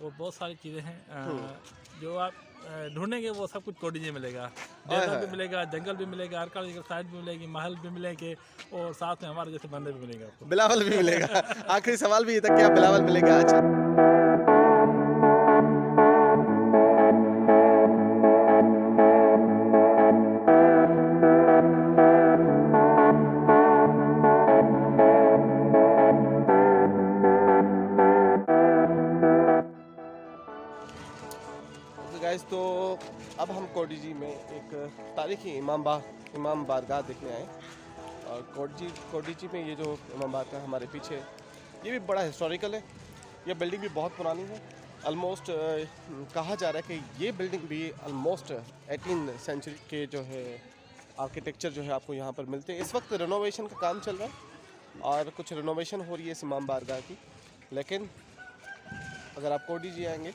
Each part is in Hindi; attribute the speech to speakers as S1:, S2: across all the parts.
S1: वो बहुत सारी चीज़ें हैं जो आप ढूंढेंगे वो सब कुछ कोडीजी में मिलेगा। डेजर्ट भी मिलेगा, जंगल भी मिलेगा, आर्कियोलॉजिकल साइट भी मिलेगी, महल भी मिलेंगे और साथ में हमारे जैसे बंदे भी मिलेंगे आपको।
S2: बिलावल भी मिलेगा। आखिरी सवाल भी ये था, क्या बिलावल मिलेगा? अच्छा, गाइस, तो अब हम कोडीजी में एक तारीखी इमाम बारगाह देखने आए। और कोडीजी में ये जो इमाम बारगाह हमारे पीछे, ये भी बड़ा हिस्टोरिकल है। ये बिल्डिंग भी बहुत पुरानी है। ऑलमोस्ट कहा जा रहा है कि ये बिल्डिंग भी ऑलमोस्ट 18th सेंचुरी के जो है आर्किटेक्चर जो है आपको यहाँ पर मिलते हैं। इस वक्त रिनोवेशन का काम चल रहा है और कुछ रिनोवेशन हो रही है इस इमाम बारगाह की। लेकिन अगर आप कोडीजी आएंगे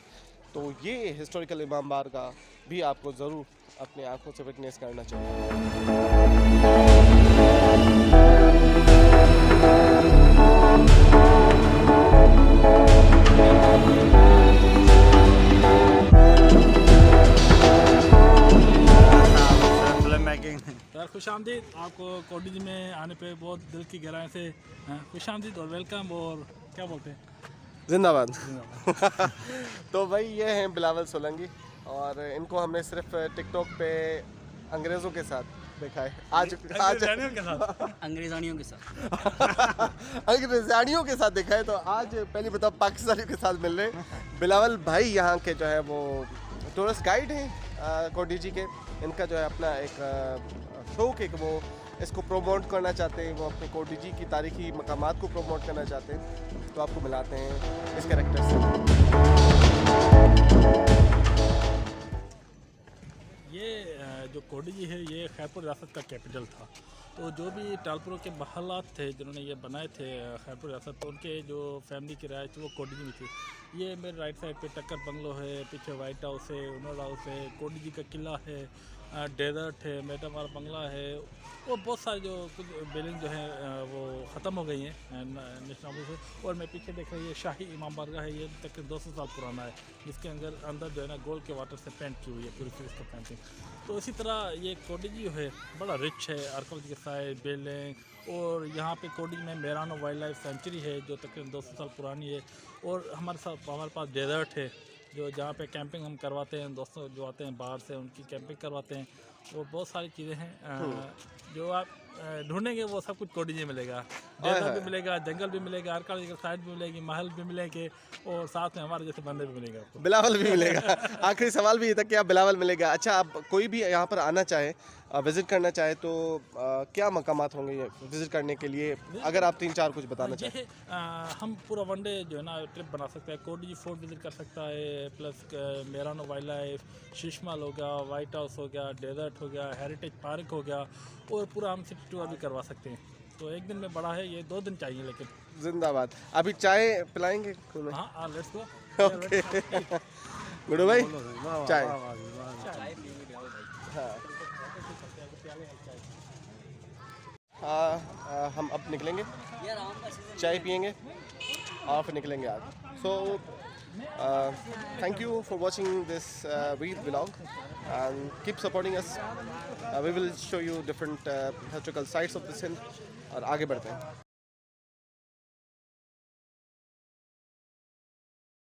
S2: तो ये हिस्टोरिकल इमाम बारगाह भी आपको ज़रूर अपनी आंखों से विटनेस करना चाहिए।
S1: सर खुशामदीद, आपको कोडीजी में आने पे बहुत दिल की गहराई से खुशामदीद और वेलकम, और क्या बोलते हैं,
S2: जिंदाबाद। तो भाई ये हैं बिलावल सोलंकी, और इनको हमने सिर्फ टिकटॉक पे अंग्रेज़ों के साथ देखा है। आज
S1: अंग्रेज़ानियों के साथ
S2: अंग्रेज़ानियों के साथ देखा है। तो आज पहले बताओ पाकिस्तानियों के साथ मिल रहे हैं। बिलावल भाई यहाँ के जो है वो टूरिस्ट गाइड हैं कोडीजी के। इनका जो है अपना एक शौक है कि वो इसको प्रोमोट करना चाहते हैं, वो अपने कोडीजी की तारीखी मकामात को प्रोमोट करना चाहते हैं। तो आपको मिलाते हैं इस कैरेक्टर से।
S1: ये जो कोडीजी है ये खैरपुर रियासत का कैपिटल था। तो जो भी टालपुरों के महलात थे जिन्होंने ये बनाए थे खैरपुर रियासत, तो उनके जो फैमिली की राय थी वो कोडीजी में थी। ये मेरे राइट साइड पे टक्कर बंगलो है, पीछे वाइट हाउस है, उनर हाउस है, कोडीजी का किला है, डेजर्ट है, मेटामार बंगला है, और बहुत सारे जो कुछ बिल्डिंग जो हैं वो ख़त्म हो गई हैं नेशनल से। और मैं पीछे देख रहा हूँ ये शाही इमाम बारगाह है, ये तकरीबन 200 साल पुराना है, जिसके अंदर जो है ना गोल्ड के वाटर से पेंट की हुई है पूरी फिर इसका पेंटिंग। तो इसी तरह ये कोडीजी जो है बड़ा रिच है, आर्कियोलॉजिकल साइट, बिल्डिंग, और यहाँ पे कोडीजी में मेरानो वाइल्ड लाइफ सेंचुरी है जो तकरीबन 200 साल पुरानी है। और हमारे पास डेजर्ट है जो जहाँ पे कैंपिंग हम करवाते हैं, दोस्तों जो आते हैं बाहर से उनकी कैंपिंग करवाते हैं। वो बहुत सारी चीज़ें हैं जो आप ढूंढेंगे वो सब कुछ कोडीजी में मिलेगा। डेजर्ट भी मिलेगा, जंगल भी मिलेगा, आर्कियोलॉजिकल साइट भी मिलेगी, महल भी मिलेंगे और साथ में हमारे जैसे बंदे भी मिलेंगे आपको।
S2: बिलावल भी मिलेगा। आखिरी सवाल भी ये था, क्या बिलावल मिलेगा? अच्छा, आप कोई भी यहाँ पर आना चाहे, विज़िट करना चाहे तो क्या मकामात होंगे ये विज़िट करने के लिए, अगर आप 3-4 कुछ बताना चाहें?
S1: हम पूरा वन डे जो है ना ट्रिप बना सकते हैं। कोडीजी फोर्ट विज़िट कर सकता है, प्लस मेरानो वाइल्ड लाइफ, शीशमहल हो गया, वाइट हाउस हो गया, डेजर्ट हो गया, हेरिटेज पार्क हो गया, और पूरा हम सिटी टूर भी करवा सकते हैं। तो एक दिन में बड़ा है, ये 2 दिन चाहिए लेकिन।
S2: जिंदाबाद। अभी चाय पिलाएंगे?
S1: हाँ, लेट्स गो।
S2: ओके गुडू भाई, चाय। हाँ, हम अब निकलेंगे, चाय पियेंगे और फिर निकलेंगे आज। सो thank you for watching this vlog and keep supporting us. We will show you different historical sites of the Sindh और आगे बढ़ते हैं।